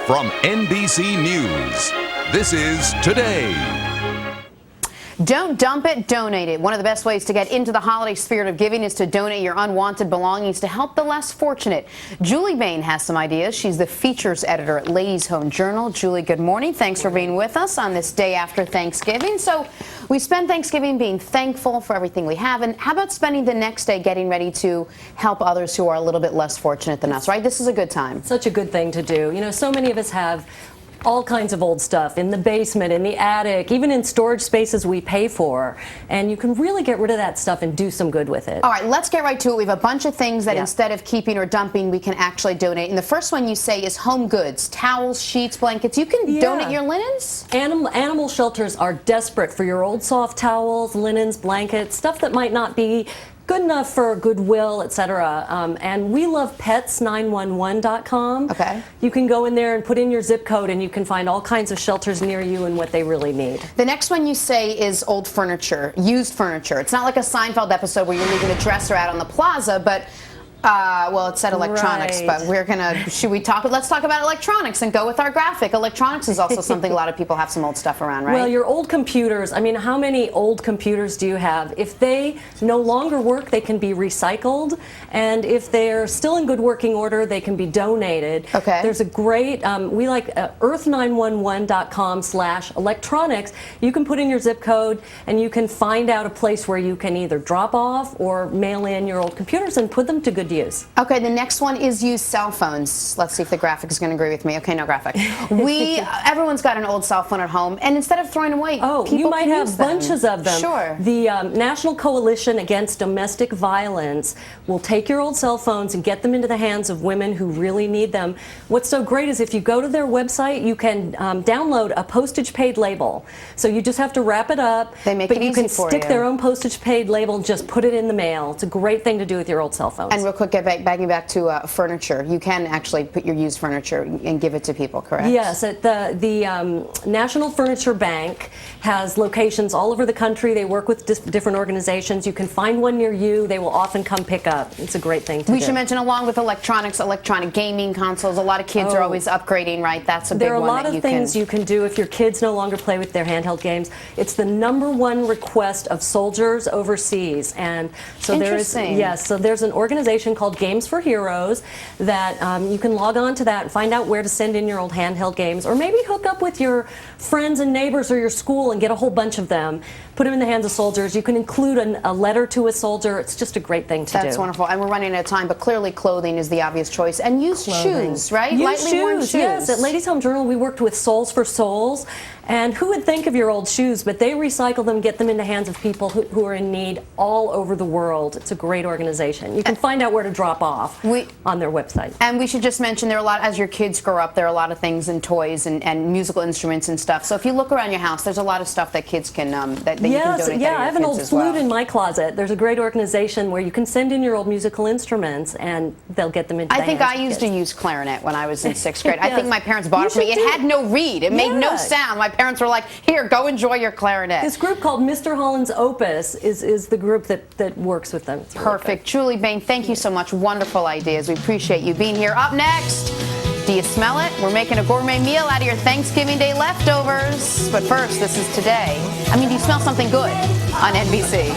From NBC News, this is Today. Don't dump it, donate it. One of the best ways to get into the holiday spirit of giving is to donate your unwanted belongings to help the less fortunate. Julie Bain has some ideas. She's the features editor at Ladies Home Journal. Julie, good morning. Thanks for being with us on this day after Thanksgiving. So we spend Thanksgiving being thankful for everything we have. And how about spending the next day getting ready to help others who are a little bit less fortunate than us, right? This is a good time. Such a good thing to do. You know, so many of us have all kinds of old stuff in the basement, in the attic, even in storage spaces we pay for. And you can really get rid of that stuff and do some good with it. All right, let's get right to it. We have a bunch of things that instead of keeping or dumping, we can actually donate. And the first one you say is home goods, towels, sheets, blankets. You can donate your linens? Animal shelters are desperate for your old soft towels, linens, blankets, stuff that might not be good enough for Goodwill, etc. And we love pets911.com. Okay. You can go in there and put in your zip code and you can find all kinds of shelters near you and what they really need. The next one you say is old furniture, used furniture. It's not like a Seinfeld episode where you're leaving a dresser out on the plaza, but well, it said electronics, Right. but we're gonna, let's talk about electronics and go with our graphic. Electronics is also something a lot of people have some old stuff around, right? Well, your old computers, I mean, how many old computers do you have? If they no longer work, they can be recycled, and if they're still in good working order, they can be donated. Okay. There's a great, we like earth911.com/electronics. You can put in your zip code, and you can find out a place where you can either drop off or mail in your old computers and put them to good use. Okay, the next one is used cell phones. Let's see if the graphic is going to agree with me. Okay, no graphic. Everyone's got an old cell phone at home, and instead of throwing away, people you might can have use them. bunches of them. Sure. The National Coalition Against Domestic Violence will take your old cell phones and get them into the hands of women who really need them. What's so great is if you go to their website, you can download a postage-paid label. So you just have to wrap it up. They make but it you easy can for stick you. their own postage-paid label and just put it in the mail. It's a great thing to do with your old cell phones. And real quick, backing back to furniture. You can actually put your used furniture and give it to people, correct? Yes, at the National Furniture Bank has locations all over the country. They work with different organizations. You can find one near you. They will often come pick up. It's a great thing to do. We should mention, along with electronics, electronic gaming consoles. A lot of kids are always upgrading, right? That's a big one. There are a lot of things you can do if your kids no longer play with their handheld games. It's the #1 request of soldiers overseas, and so there's there's an organization called Games for Heroes that you can log on to that and find out where to send in your old handheld games, or maybe hook up with your friends and neighbors or your school and get a whole bunch of them. Put them in the hands of soldiers. You can include a letter to a soldier. It's just a great thing to do. That's wonderful. And we're running out of time, but clearly clothing is the obvious choice. And used shoes, right? Used Lightly worn shoes. Yes. At Ladies Home Journal, we worked with Souls for Souls. And who would think of your old shoes? But they recycle them, get them in the hands of people who are in need all over the world. It's a great organization. You can find out where to drop off on their website. And we should just mention, there are a lot, as your kids grow up, there are a lot of things and toys and musical instruments and stuff. So if you look around your house, there's a lot of stuff that kids can, that you can donate. Yeah, I have an old flute in my closet. There's a great organization where you can send in your old musical instruments and they'll get them into the hands of I used to use clarinet when I was in 6th grade. Yes. I think my parents bought it for me. It had no reed. It made no sound. My parents were like, here, go enjoy your clarinet. This group called Mr. Holland's Opus is the group that works with them. It's Perfect. Really Julie Bain, thank you so much. Wonderful ideas. We appreciate you being here. Up next, do you smell it? We're making a gourmet meal out of your Thanksgiving Day leftovers. But first, this is Today. Do you smell something good on NBC?